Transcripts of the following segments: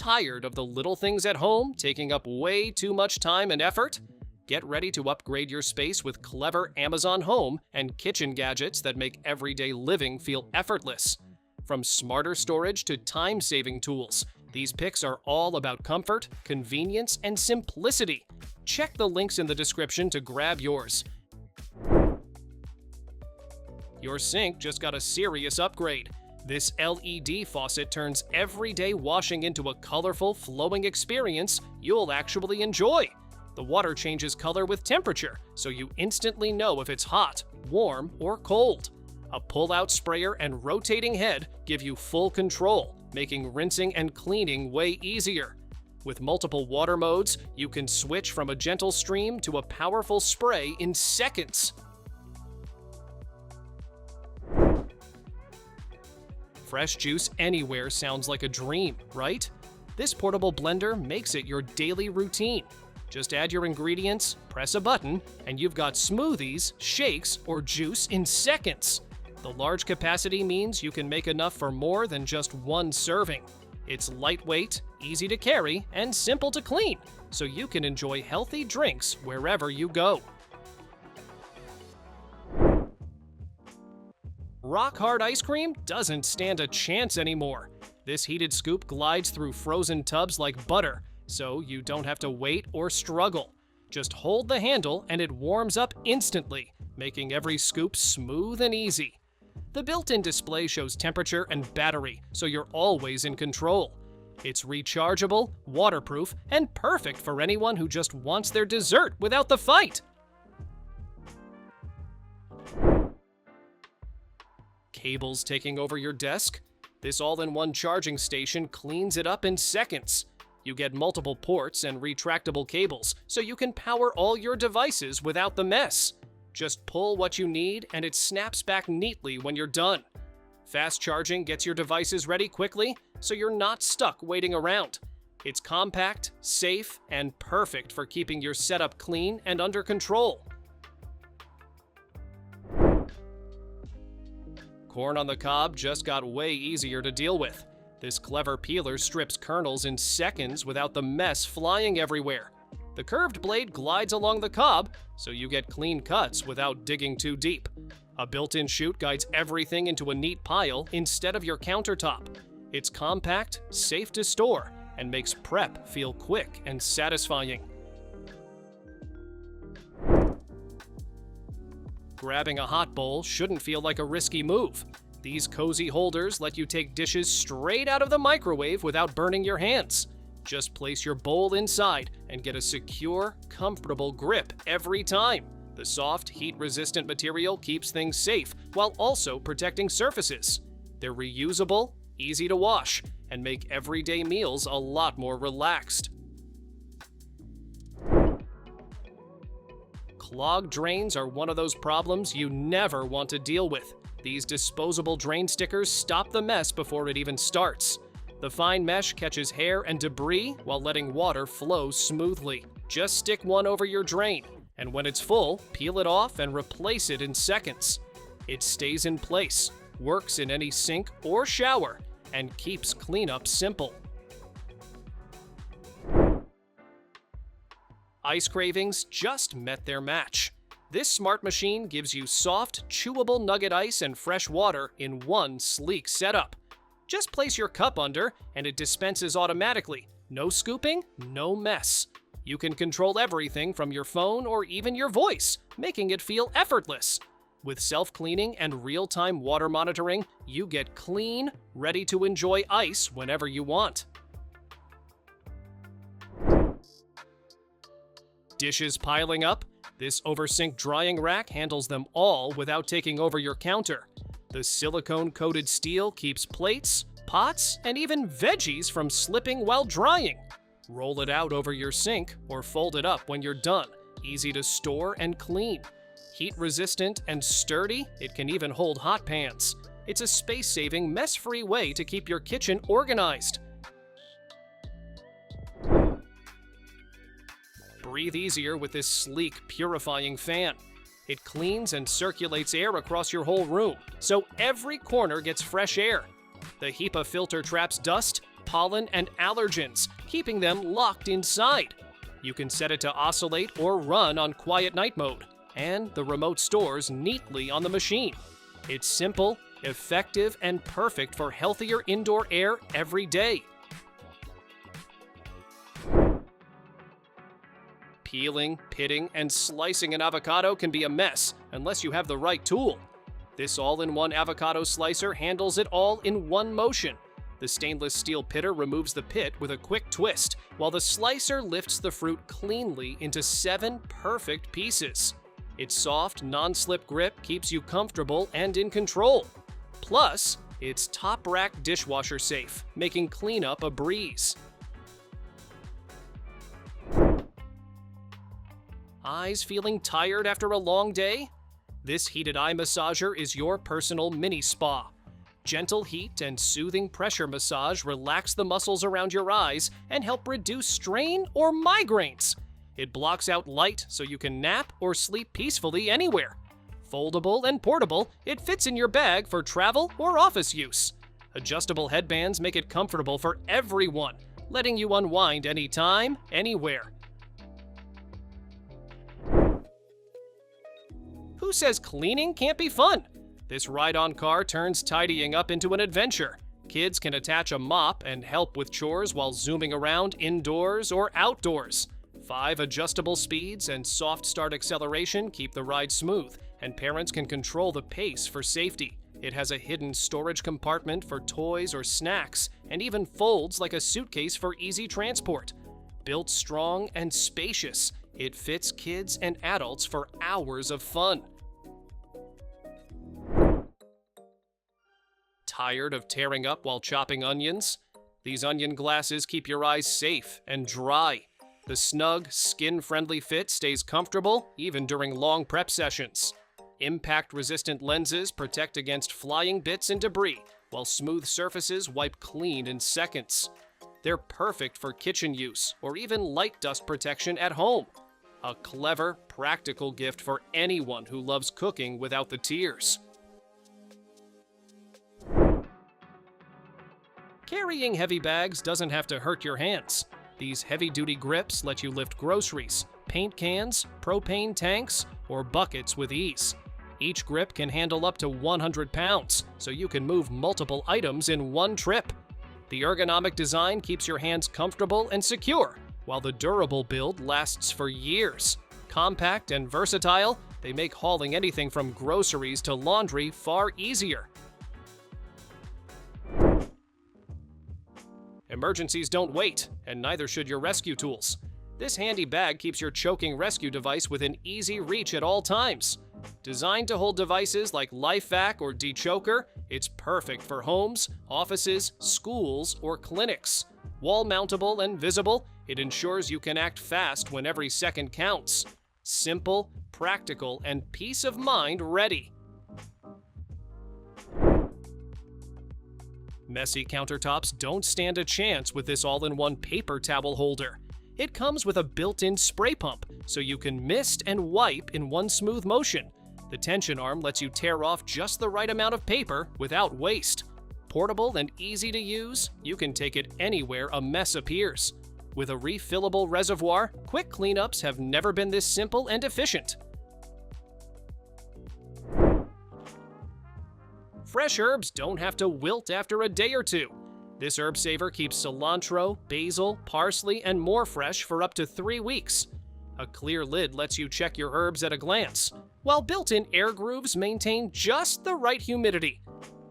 Tired of the little things at home taking up way too much time and effort? Get ready to upgrade your space with clever Amazon Home and kitchen gadgets that make everyday living feel effortless. From smarter storage to time-saving tools, these picks are all about comfort, convenience, and simplicity. Check the links in the description to grab yours. Your sink just got a serious upgrade. This LED faucet turns everyday washing into a colorful, flowing experience you'll actually enjoy. The water changes color with temperature, so you instantly know if it's hot, warm, or cold. A pull-out sprayer and rotating head give you full control, making rinsing and cleaning way easier. With multiple water modes, you can switch from a gentle stream to a powerful spray in seconds. Fresh juice anywhere sounds like a dream, right? This portable blender makes it your daily routine. Just add your ingredients, press a button, and you've got smoothies, shakes, or juice in seconds. The large capacity means you can make enough for more than just one serving. It's lightweight, easy to carry, and simple to clean, so you can enjoy healthy drinks wherever you go. Rock-hard ice cream doesn't stand a chance anymore. This heated scoop glides through frozen tubs like butter, so you don't have to wait or struggle. Just hold the handle and it warms up instantly, making every scoop smooth and easy. The built-in display shows temperature and battery, so you're always in control. It's rechargeable, waterproof, and perfect for anyone who just wants their dessert without the fight. Cables taking over your desk? This all-in-one charging station cleans it up in seconds. You get multiple ports and retractable cables, so you can power all your devices without the mess. Just pull what you need and it snaps back neatly when you're done. Fast charging gets your devices ready quickly, so you're not stuck waiting around. It's compact, safe, and perfect for keeping your setup clean and under control. Corn on the cob just got way easier to deal with. This clever peeler strips kernels in seconds without the mess flying everywhere. The curved blade glides along the cob, so you get clean cuts without digging too deep. A built-in chute guides everything into a neat pile instead of your countertop. It's compact, safe to store, and makes prep feel quick and satisfying. Grabbing a hot bowl shouldn't feel like a risky move. These cozy holders let you take dishes straight out of the microwave without burning your hands. Just place your bowl inside and get a secure, comfortable grip every time. The soft, heat-resistant material keeps things safe while also protecting surfaces. They're reusable, easy to wash, and make everyday meals a lot more relaxed. Clogged drains are one of those problems you never want to deal with. These disposable drain stickers stop the mess before it even starts. The fine mesh catches hair and debris while letting water flow smoothly. Just stick one over your drain, and when it's full, peel it off and replace it in seconds. It stays in place, works in any sink or shower, and keeps cleanup simple. Ice cravings just met their match. This smart machine gives you soft, chewable nugget ice and fresh water in one sleek setup. Just place your cup under and it dispenses automatically. No scooping, no mess. You can control everything from your phone or even your voice, making it feel effortless. With self-cleaning and real-time water monitoring, you get clean, ready to enjoy ice whenever you want. Dishes piling up? This oversinked drying rack handles them all without taking over your counter. The silicone-coated steel keeps plates, pots, and even veggies from slipping while drying. Roll it out over your sink or fold it up when you're done. Easy to store and clean. Heat-resistant and sturdy, it can even hold hot pans. It's a space-saving, mess-free way to keep your kitchen organized. Breathe easier with this sleek, purifying fan. It cleans and circulates air across your whole room, so every corner gets fresh air. The HEPA filter traps dust, pollen and allergens, keeping them locked inside. You can set it to oscillate or run on quiet night mode, and the remote stores neatly on the machine. It's simple, effective, and perfect for healthier indoor air every day. Peeling, pitting, and slicing an avocado can be a mess unless you have the right tool. This all-in-one avocado slicer handles it all in one motion. The stainless steel pitter removes the pit with a quick twist, while the slicer lifts the fruit cleanly into 7 perfect pieces. Its soft, non-slip grip keeps you comfortable and in control. Plus, it's top-rack dishwasher safe, making cleanup a breeze. Eyes feeling tired after a long day? This heated eye massager is your personal mini spa. Gentle heat and soothing pressure massage relax the muscles around your eyes and help reduce strain or migraines. It blocks out light so you can nap or sleep peacefully anywhere. Foldable and portable, it fits in your bag for travel or office use. Adjustable headbands make it comfortable for everyone, letting you unwind anytime, anywhere. Who says cleaning can't be fun? This ride-on car turns tidying up into an adventure. Kids can attach a mop and help with chores while zooming around indoors or outdoors. 5 adjustable speeds and soft start acceleration keep the ride smooth, and parents can control the pace for safety. It has a hidden storage compartment for toys or snacks, and even folds like a suitcase for easy transport. Built strong and spacious, it fits kids and adults for hours of fun. Tired of tearing up while chopping onions? These onion glasses keep your eyes safe and dry. The snug, skin-friendly fit stays comfortable even during long prep sessions. Impact-resistant lenses protect against flying bits and debris, while smooth surfaces wipe clean in seconds. They're perfect for kitchen use or even light dust protection at home. A clever, practical gift for anyone who loves cooking without the tears. Carrying heavy bags doesn't have to hurt your hands. These heavy-duty grips let you lift groceries, paint cans, propane tanks, or buckets with ease. Each grip can handle up to 100 pounds, so you can move multiple items in one trip. The ergonomic design keeps your hands comfortable and secure, while the durable build lasts for years. Compact and versatile, they make hauling anything from groceries to laundry far easier. Emergencies don't wait, and neither should your rescue tools. This handy bag keeps your choking rescue device within easy reach at all times. Designed to hold devices like LifeVac or Dechoker, it's perfect for homes, offices, schools, or clinics. Wall-mountable and visible, it ensures you can act fast when every second counts. Simple, practical, and peace of mind ready. Messy countertops don't stand a chance with this all-in-one paper towel holder. It comes with a built-in spray pump, so you can mist and wipe in one smooth motion. The tension arm lets you tear off just the right amount of paper without waste. Portable and easy to use, you can take it anywhere a mess appears. With a refillable reservoir, quick cleanups have never been this simple and efficient. Fresh herbs don't have to wilt after a day or two. This herb saver keeps cilantro, basil, parsley, and more fresh for up to 3 weeks. A clear lid lets you check your herbs at a glance, while built-in air grooves maintain just the right humidity.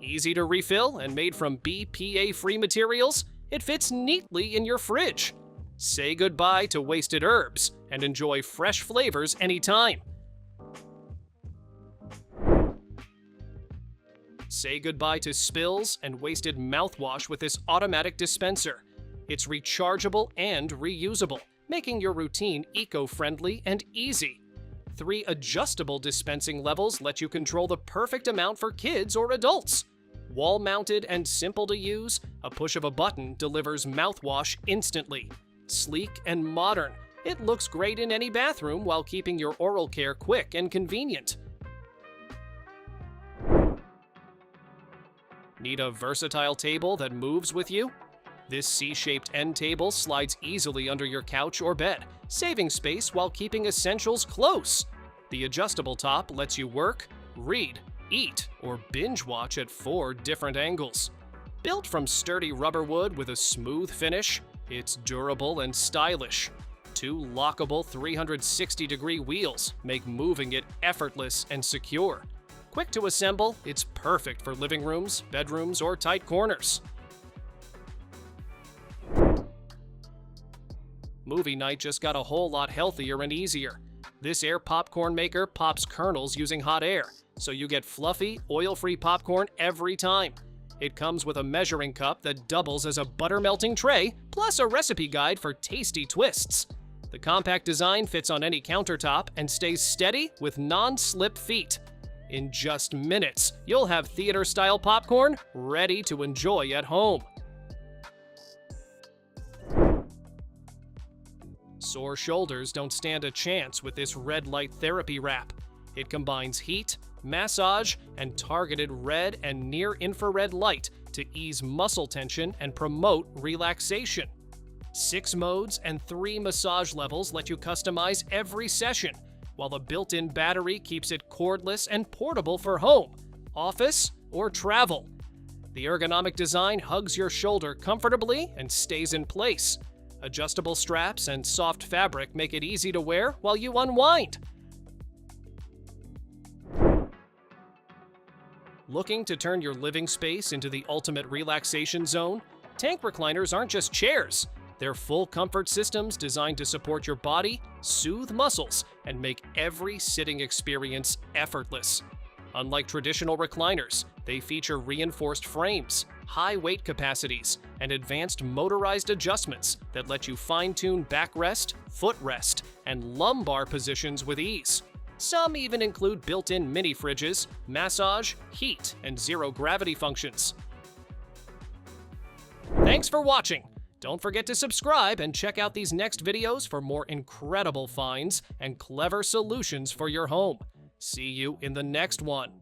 Easy to refill and made from BPA-free materials, it fits neatly in your fridge. Say goodbye to wasted herbs and enjoy fresh flavors anytime. Say goodbye to spills and wasted mouthwash with this automatic dispenser. It's rechargeable and reusable, making your routine eco-friendly and easy. 3 adjustable dispensing levels let you control the perfect amount for kids or adults. Wall-mounted and simple to use, a push of a button delivers mouthwash instantly. Sleek and modern, it looks great in any bathroom while keeping your oral care quick and convenient. Need a versatile table that moves with you? This C-shaped end table slides easily under your couch or bed, saving space while keeping essentials close. The adjustable top lets you work, read, eat, or binge watch at 4 different angles. Built from sturdy rubber wood with a smooth finish, it's durable and stylish. 2 lockable 360-degree wheels make moving it effortless and secure. Quick to assemble, it's perfect for living rooms, bedrooms, or tight corners. Movie night just got a whole lot healthier and easier. This air popcorn maker pops kernels using hot air, so you get fluffy, oil-free popcorn every time. It comes with a measuring cup that doubles as a butter-melting tray, plus a recipe guide for tasty twists. The compact design fits on any countertop and stays steady with non-slip feet. In just minutes, you'll have theater-style popcorn ready to enjoy at home. Sore shoulders don't stand a chance with this red light therapy wrap. It combines heat, massage, and targeted red and near-infrared light to ease muscle tension and promote relaxation. 6 modes and 3 massage levels let you customize every session, while the built-in battery keeps it cordless and portable for home, office, or travel. The ergonomic design hugs your shoulder comfortably and stays in place. Adjustable straps and soft fabric make it easy to wear while you unwind. Looking to turn your living space into the ultimate relaxation zone? Tank recliners aren't just chairs. They're full comfort systems designed to support your body, soothe muscles, and make every sitting experience effortless. Unlike traditional recliners, they feature reinforced frames, high weight capacities, and advanced motorized adjustments that let you fine-tune backrest, footrest, and lumbar positions with ease. Some even include built-in mini fridges, massage, heat, and zero-gravity functions. Thanks for watching! Don't forget to subscribe and check out these next videos for more incredible finds and clever solutions for your home. See you in the next one.